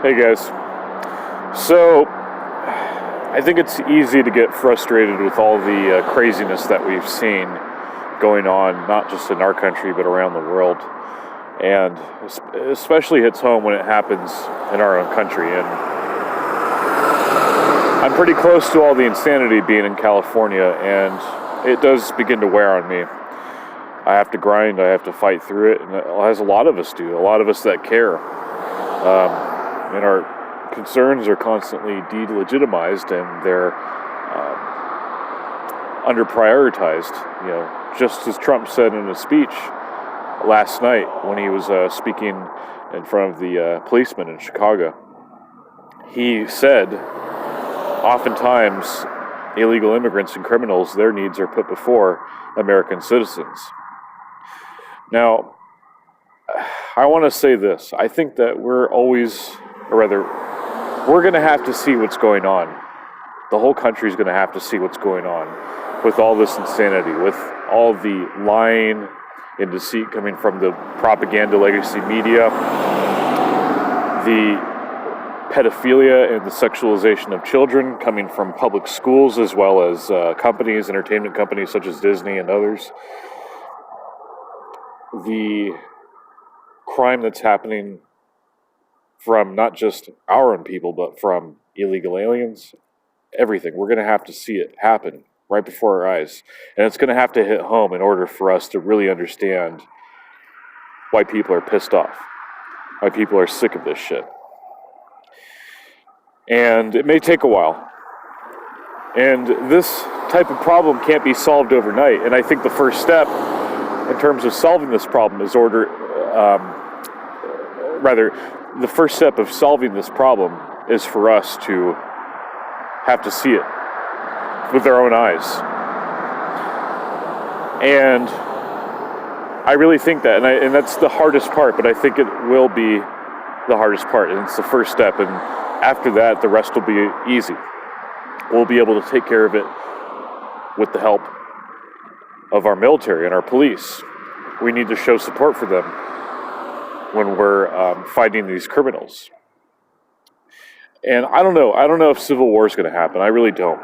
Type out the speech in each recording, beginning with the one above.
Hey guys. So, I think it's easy to get frustrated with all the craziness that we've seen going on, not just in our country, but around the world. And especially hits home when it happens in our own country. And I'm pretty close to all the insanity being in California, and it does begin to wear on me. I have to grind, I have to fight through it, and as a lot of us do, a lot of us that care. And our concerns are constantly delegitimized, and they're under-prioritized. Just as Trump said in a speech last night when he was speaking in front of the policemen in Chicago. He said, oftentimes, illegal immigrants and criminals, their needs are put before American citizens. Now, I want to say this. I think that we're going to have to see what's going on. The whole country is going to have to see what's going on with all this insanity, with all the lying and deceit coming from the propaganda legacy media, the pedophilia and the sexualization of children coming from public schools, as well as companies, entertainment companies such as Disney and others. The crime that's happening from not just our own people, but from illegal aliens, everything. We're going to have to see it happen right before our eyes. And it's going to have to hit home in order for us to really understand why people are pissed off, why people are sick of this shit. And it may take a while. And this type of problem can't be solved overnight. And I think the first step in terms of solving this problem is the first step of solving this problem is for us to have to see it with our own eyes. And I really think that, and that's the hardest part, but I think it will be the hardest part, and it's the first step, and after that, the rest will be easy. We'll be able to take care of it with the help of our military and our police. We need to show support for them when we're fighting these criminals. And I don't know if civil war is going to happen. I really don't.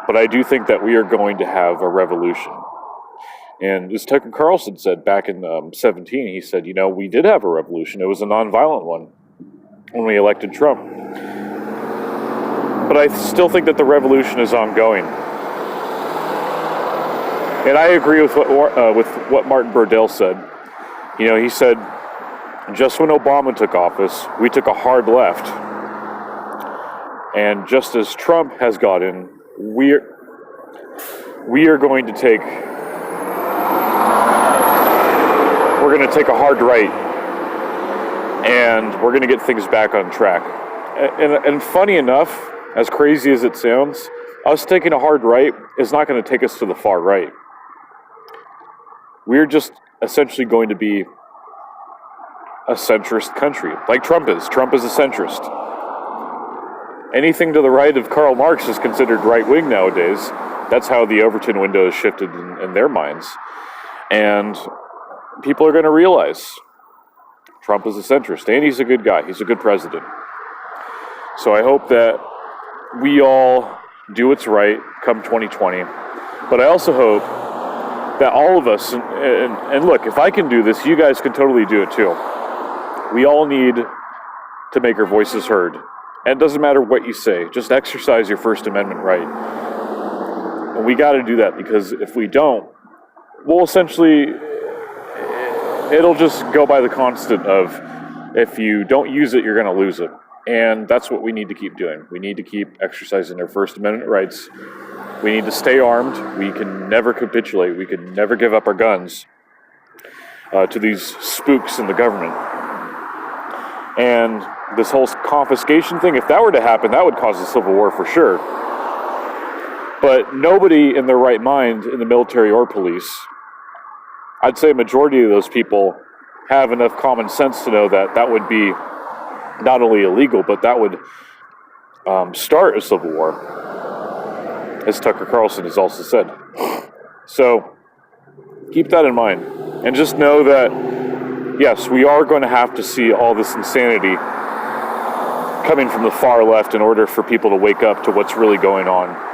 But I do think that we are going to have a revolution. And as Tucker Carlson said back in 2017, he said, we did have a revolution. It was a nonviolent one when we elected Trump. But I still think that the revolution is ongoing. And I agree with what Martin Burdell said. He said, just when Obama took office, we took a hard left. And just as Trump has gotten, we are going to take a hard right, and we're going to get things back on track. And funny enough, as crazy as it sounds, us taking a hard right is not going to take us to the far right. We're just essentially going to be a centrist country, like Trump is. Trump is a centrist. Anything to the right of Karl Marx is considered right-wing nowadays. That's how the Overton window has shifted in their minds. And people are going to realize Trump is a centrist, and he's a good guy. He's a good president. So I hope that we all do what's right come 2020. But I also hope that all of us, and look, if I can do this, you guys can totally do it too. We all need to make our voices heard. And it doesn't matter what you say, just exercise your First Amendment right. And we got to do that, because if we don't, we'll essentially, it'll just go by the constant of, if you don't use it, you're going to lose it. And that's what we need to keep doing. We need to keep exercising our First Amendment rights. We need to stay armed. We can never capitulate. We can never give up our guns to these spooks in the government. And this whole confiscation thing, if that were to happen, that would cause a civil war for sure. But nobody in their right mind in the military or police, I'd say a majority of those people have enough common sense to know that that would be not only illegal, but that would start a civil war, as Tucker Carlson has also said. So keep that in mind, and just know that, yes, we are going to have to see all this insanity coming from the far left in order for people to wake up to what's really going on.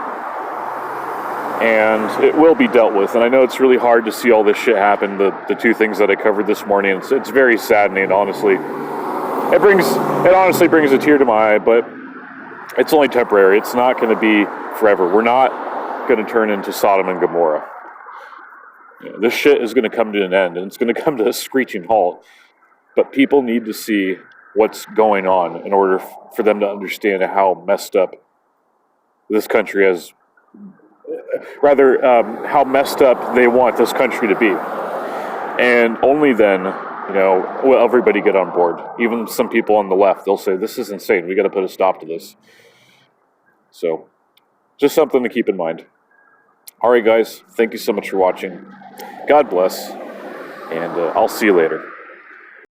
And it will be dealt with. And I know it's really hard to see all this shit happen, the two things that I covered this morning. It's very saddening, honestly. It honestly brings a tear to my eye, but it's only temporary. It's not going to be forever. We're not going to turn into Sodom and Gomorrah. This shit is going to come to an end, and it's going to come to a screeching halt. But people need to see what's going on in order for them to understand how messed up this country is. Rather, how messed up they want this country to be. And only then, will everybody get on board. Even some people on the left, they'll say, this is insane. We got to put a stop to this. So, just something to keep in mind. All right, guys. Thank you so much for watching. God bless. And I'll see you later.